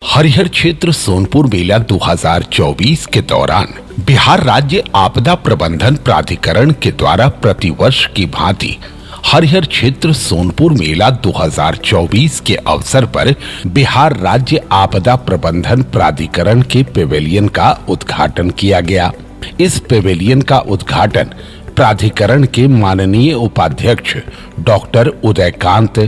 हरिहर क्षेत्र सोनपुर मेला 2024 के दौरान बिहार राज्य आपदा प्रबंधन प्राधिकरण के द्वारा प्रतिवर्ष की भांति हरिहर क्षेत्र सोनपुर मेला 2024 के अवसर पर बिहार राज्य आपदा प्रबंधन प्राधिकरण के पेवेलियन का उद्घाटन किया गया। इस पेवेलियन का उद्घाटन प्राधिकरण के माननीय उपाध्यक्ष डॉक्टर उदयकांत,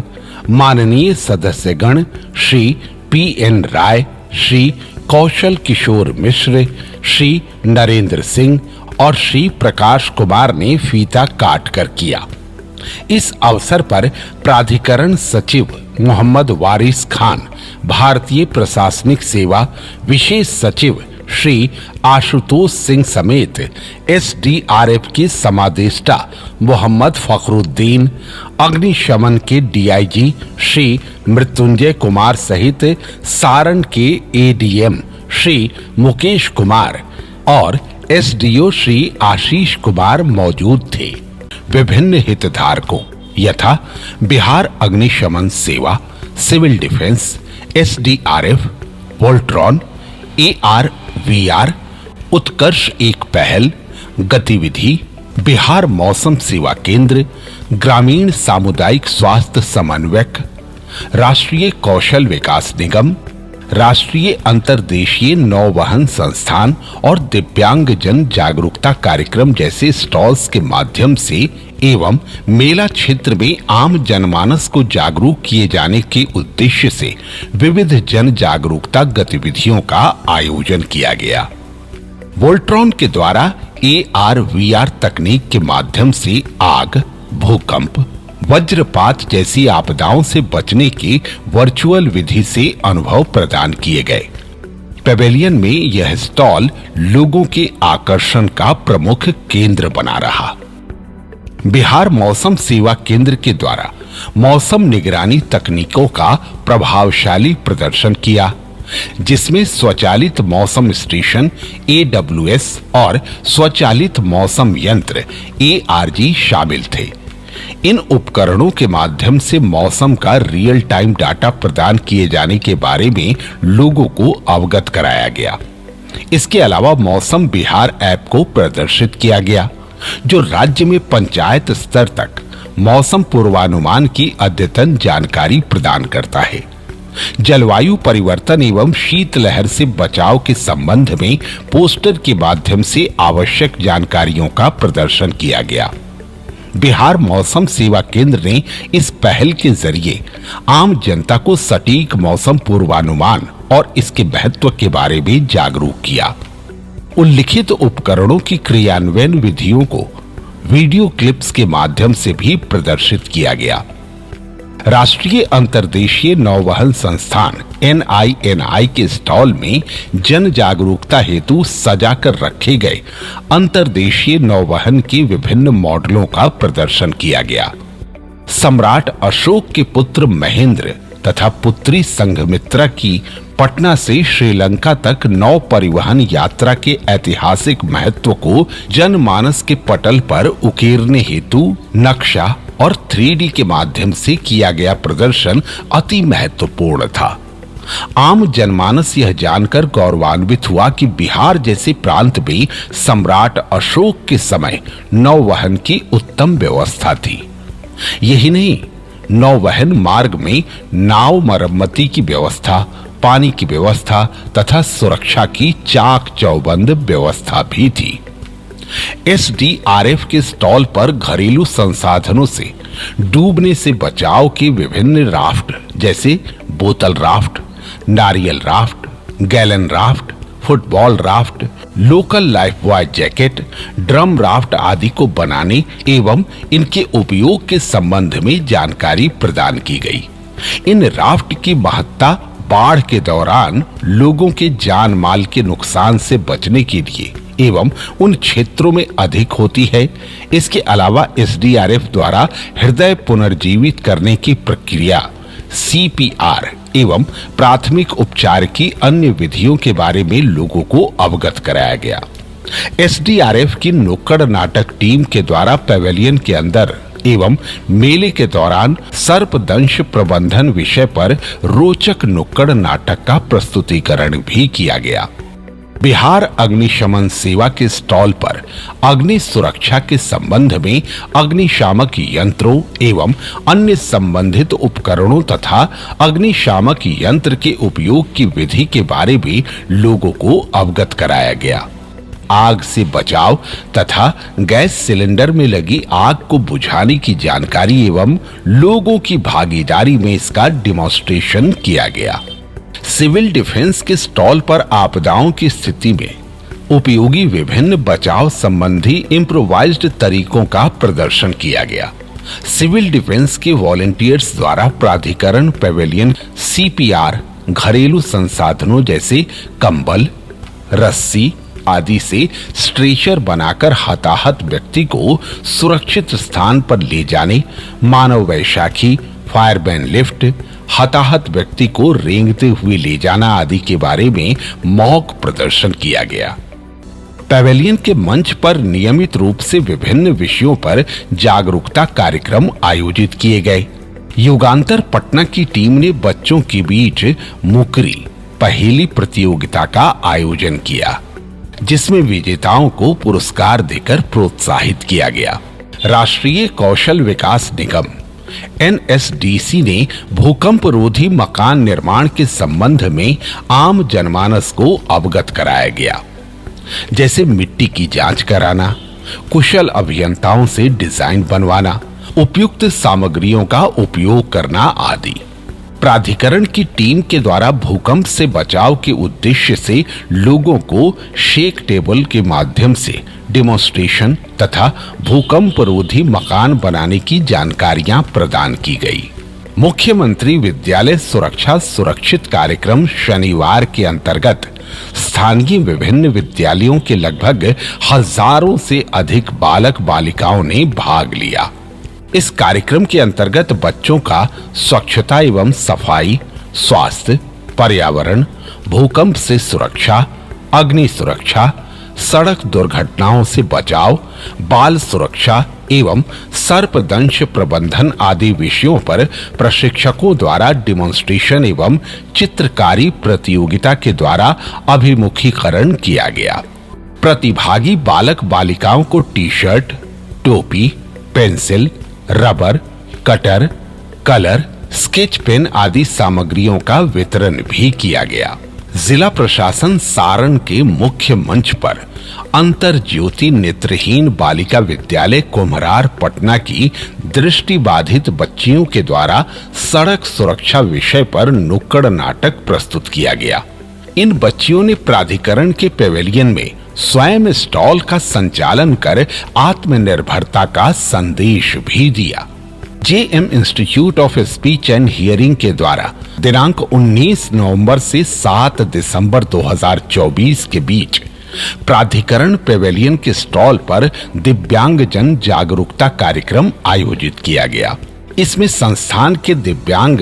माननीय सदस्यगण श्री पी.एन. राय, श्री कौशल किशोर मिश्र, श्री नरेंद्र सिंह और श्री प्रकाश कुमार ने फीता काट कर किया। इस अवसर पर प्राधिकरण सचिव मोहम्मद वारिस खान, भारतीय प्रशासनिक सेवा विशेष सचिव श्री आशुतोष सिंह समेत एसडीआरएफ के समादेष्टा मोहम्मद फखरुद्दीन, अग्निशमन के डीआईजी श्री मृत्युंजय कुमार सहित सारण के एडीएम श्री मुकेश कुमार और एसडीओ श्री आशीष कुमार मौजूद थे। विभिन्न हितधारकों यथा बिहार अग्निशमन सेवा, सिविल डिफेंस, एसडीआरएफ, वोल्ट्रॉन, ARVR, उत्कर्ष एक पहल, गतिविधि, बिहार मौसम सेवा केंद्र, ग्रामीण सामुदायिक स्वास्थ्य समन्वयक, राष्ट्रीय कौशल विकास निगम, राष्ट्रीय अंतर्देशीय नौवहन संस्थान और दिव्यांग जन जागरूकता कार्यक्रम जैसे स्टॉल्स के माध्यम से एवं मेला क्षेत्र में आम जनमानस को जागरूक किए जाने के उद्देश्य से विविध जन जागरूकता गतिविधियों का आयोजन किया गया। वोल्ट्रॉन के द्वारा ARVR तकनीक के माध्यम से आग, भूकंप, वज्रपात जैसी आपदाओं से बचने के वर्चुअल विधि से अनुभव प्रदान किए गए। पेवेलियन में यह स्टॉल लोगों के आकर्षण का प्रमुख केंद्र बना रहा। बिहार मौसम सेवा केंद्र के द्वारा मौसम निगरानी तकनीकों का प्रभावशाली प्रदर्शन किया, जिसमें स्वचालित मौसम स्टेशन AWS और स्वचालित मौसम यंत्र ARG शामिल थे। इन उपकरणों के माध्यम से मौसम का रियल टाइम डाटा प्रदान किए जाने के बारे में लोगों को अवगत कराया गया। इसके अलावा मौसम बिहार ऐप को प्रदर्शित किया गया, जो राज्य में पंचायत स्तर तक मौसम पूर्वानुमान की अद्यतन जानकारी प्रदान करता है। जलवायु परिवर्तन एवं शीतलहर से बचाव के संबंध में पोस्टर के माध्यम से आवश्यक जानकारियों का प्रदर्शन किया गया। बिहार मौसम सेवा केंद्र ने इस पहल के जरिए आम जनता को सटीक मौसम पूर्वानुमान और इसके महत्व के बारे में जागरूक किया। उल्लिखित उपकरणों की क्रियान्वयन विधियों को वीडियो क्लिप्स के माध्यम से भी प्रदर्शित किया गया। राष्ट्रीय अंतर्देशीय नौवहन संस्थान NINI के स्टॉल में जन जागरूकता हेतु सजा कर रखे गए अंतर्देशीय नौवहन के विभिन्न मॉडलों का प्रदर्शन किया गया। सम्राट अशोक के पुत्र महेंद्र तथा पुत्री संघमित्रा की पटना से श्रीलंका तक नौ परिवहन यात्रा के ऐतिहासिक महत्व को जनमानस के पटल पर उकेरने हेतु नक्शा और 3D के माध्यम से किया गया प्रदर्शन अति महत्वपूर्ण था। आम जनमानस यह जानकर गौरवान्वित हुआ कि बिहार जैसे प्रांत में सम्राट अशोक के समय नौवहन की उत्तम व्यवस्था थी। यही नहीं, नौवहन मार्ग में नाव मरम्मती की व्यवस्था, पानी की व्यवस्था तथा सुरक्षा की चाक चौबंद व्यवस्था भी थी। एसडीआरएफ के स्टॉल पर घरेलू संसाधनों से डूबने से बचाव के विभिन्न राफ्ट जैसे बोतल राफ्ट, नारियल raft, gallon raft, football raft, local life boy jacket, drum raft आदि को बनाने एवं इनके उपयोग के संबंध में जानकारी प्रदान की गई। इन राफ्ट की महत्ता बाढ़ के दौरान लोगों के जान माल के नुकसान से बचने के लिए एवं उन क्षेत्रों में अधिक होती है। इसके अलावा एसडीआरएफ द्वारा हृदय पुनर्जीवित करने की प्रक्रिया CPR एवं प्राथमिक उपचार की अन्य विधियों के बारे में लोगों को अवगत कराया गया। एसडीआरएफ की नुक्कड़ नाटक टीम के द्वारा पेवेलियन के अंदर एवं मेले के दौरान सर्पदंश प्रबंधन विषय पर रोचक नुक्कड़ नाटक का प्रस्तुतिकरण भी किया गया। बिहार अग्निशमन सेवा के स्टॉल पर अग्नि सुरक्षा के संबंध में अग्निशामक यंत्रों एवं अन्य संबंधित उपकरणों तथा अग्निशामक यंत्र के उपयोग की विधि के बारे में लोगों को अवगत कराया गया। आग से बचाव तथा गैस सिलेंडर में लगी आग को बुझाने की जानकारी एवं लोगों की भागीदारी में इसका डेमोन्स्ट्रेशन किया गया। सिविल डिफेंस के स्टॉल पर आपदाओं की स्थिति में उपयोगी विभिन्न बचाव संबंधी इम्प्रोवाइज्ड तरीकों का प्रदर्शन किया गया। सिविल डिफेंस के वॉलंटियर्स द्वारा प्राधिकरण पैवेलियन CPR घरेलू संसाधनों जैसे कंबल, रस्सी आदि से स्ट्रेचर बनाकर हताहत व्यक्ति को सुरक्षित स्थान पर ले जाने, मानव वैशाखी, फायरमैन लिफ्ट, हताहत व्यक्ति को रेंगते हुए ले जाना आदि के बारे में मॉक प्रदर्शन किया गया। पैवेलियन के मंच पर नियमित रूप से विभिन्न विषयों पर जागरूकता कार्यक्रम आयोजित किए गए। युगांतर पटना की टीम ने बच्चों के बीच मुकरी पहेली प्रतियोगिता का आयोजन किया, जिसमें विजेताओं को पुरस्कार देकर प्रोत्साहित किया गया। राष्ट्रीय कौशल विकास निगम NSDC ने भूकंप रोधी मकान निर्माण के संबंध में आम जनमानस को अवगत कराया गया, जैसे मिट्टी की जांच कराना, कुशल अभियंताओं से डिजाइन बनवाना, उपयुक्त सामग्रियों का उपयोग करना आदि। प्राधिकरण की टीम के द्वारा भूकंप से बचाव के उद्देश्य से लोगों को शेक टेबल के माध्यम से डेमोन्स्ट्रेशन तथा भूकंप रोधी मकान बनाने की जानकारियां प्रदान की गई। मुख्यमंत्री विद्यालय सुरक्षा सुरक्षित कार्यक्रम शनिवार के अंतर्गत स्थानीय विभिन्न विद्यालयों के लगभग हजारों से अधिक बालक बालिकाओं ने भाग लिया। इस कार्यक्रम के अंतर्गत बच्चों का स्वच्छता एवं सफाई, स्वास्थ्य, पर्यावरण, भूकंप से सुरक्षा, अग्नि सुरक्षा, सड़क दुर्घटनाओं से बचाव, बाल सुरक्षा एवं सर्पदंश प्रबंधन आदि विषयों पर प्रशिक्षकों द्वारा डेमोन्स्ट्रेशन एवं चित्रकारी प्रतियोगिता के द्वारा अभिमुखीकरण किया गया। प्रतिभागी बालक बालिकाओं को टी-शर्ट, टोपी, pencil, rubber, cutter, colour, sketch pen आदि सामग्रियों का वितरण भी किया गया। जिला प्रशासन सारण के मुख्य मंच पर अंतर ज्योति नेत्रहीन बालिका विद्यालय कोमरार पटना की दृष्टिबाधित बच्चियों के द्वारा सड़क सुरक्षा विषय पर नुक्कड़ नाटक प्रस्तुत किया गया। इन बच्चियों ने प्राधिकरण के पैवेलियन में स्वयं स्टॉल का संचालन कर आत्मनिर्भरता का संदेश भी दिया। JM institute of speech and hearing के द्वारा दिनांक 19 नवंबर से 7 दिसंबर 2024 के बीच प्राधिकरण पैवेलियन के स्टॉल पर दिव्यांगजन जागरूकता कार्यक्रम आयोजित किया गया। इसमें संस्थान के दिव्यांग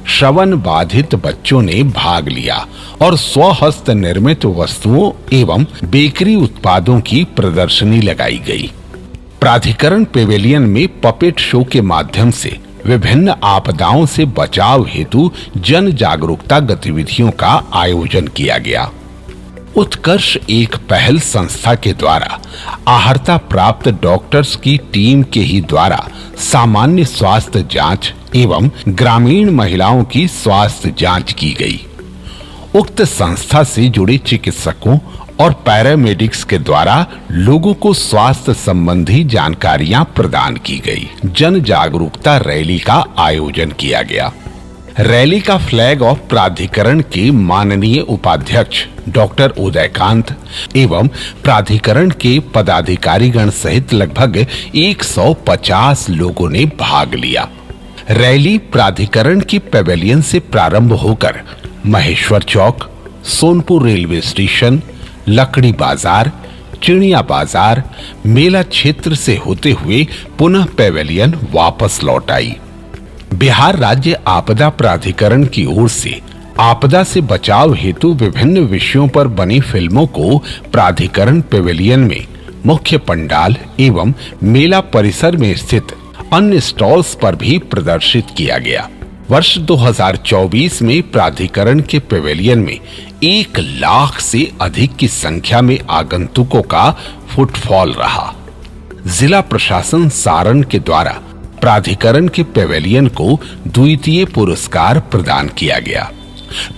श्रवण बाधित बच्चों ने भाग लिया और स्वहस्त निर्मित वस्तुओं एवं बेकरी उत्पादों की प्रदर्शनी लगाई गई। प्राधिकरण पैवेलियन में पपेट शो के माध्यम से विभिन्न आपदाओं से बचाव हेतु जन जागरूकता गतिविधियों का आयोजन किया गया। उत्कर्ष एक पहल संस्था के द्वारा आहर्ता प्राप्त डॉक्टर्स की टीम के ही द्वारा सामान्य स्वास्थ्य जांच एवं ग्रामीण महिलाओं की स्वास्थ्य जांच की गई। उक्त संस्था से जुड़े चिकित्सकों और पैरामेडिक्स के द्वारा लोगों को स्वास्थ्य संबंधी जानकारियां प्रदान की गई। जन जागरूकता रैली का आयोजन किया गया। रैली का फ्लैग ऑफ प्राधिकरण के माननीय उपाध्यक्ष डॉक्टर उदयकांत एवं प्राधिकरण के पदाधिकारीगण सहित लगभग 150 लोगों ने भाग लिया। रैली प्राधिकरण की पैवेलियन से प्रारंभ होकर महेश्वर चौक, सोनपुर रेलवे स्टेशन, लकड़ी बाजार, चिड़िया बाजार, मेला क्षेत्र से होते हुए पुनः पैवेलियन वापस लौट आई। बिहार राज्य आपदा प्राधिकरण की ओर से आपदा से बचाव हेतु विभिन्न विषयों पर बनी फिल्मों को प्राधिकरण पैवेलियन में मुख्य पंडाल एवं मेला परिसर में स्थित अन्य स्टॉल्स पर भी प्रदर्शित किया गया। वर्ष 2024 में प्राधिकरण के पेवेलियन में 1 लाख से अधिक की संख्या में आगंतुकों का फुटफॉल रहा। जिला प्रशासन सारण के द्वारा प्राधिकरण के पेवेलियन को द्वितीय पुरस्कार प्रदान किया गया।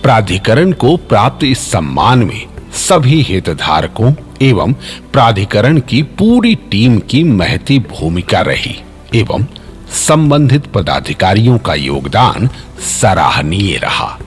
प्राधिकरण को प्राप्त इस सम्मान में सभी हितधारकों एवं प्राधिकरण की पूरी टीम की महती भूमिका रही एवं संबंधित पदाधिकारियों का योगदान सराहनीय रहा।